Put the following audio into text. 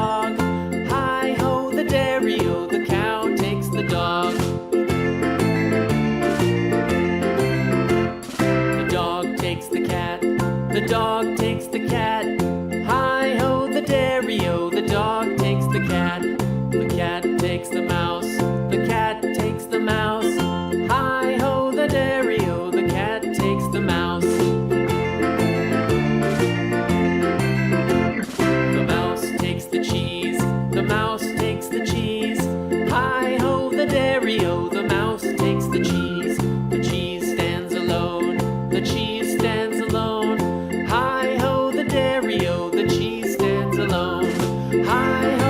dog. Hi-ho, the dairy-o, the cow takes the dog. The dog takes the cat. The dog takes the cat. Hi-ho, the dairy-o, the dog takes the cat. The cat takes the mouse. The cat takes the mouse. Hi-ho, the dairy-o, the cat takes the mouse. The mouse takes the cheese. The mouse takes the cheese. Hi-ho, the dairy-o, the mouse takes the cheese. The cheese stands alone. The cheese stands alone. Hi-ho, the dairy-o, the cheese stands alone. Hi-ho.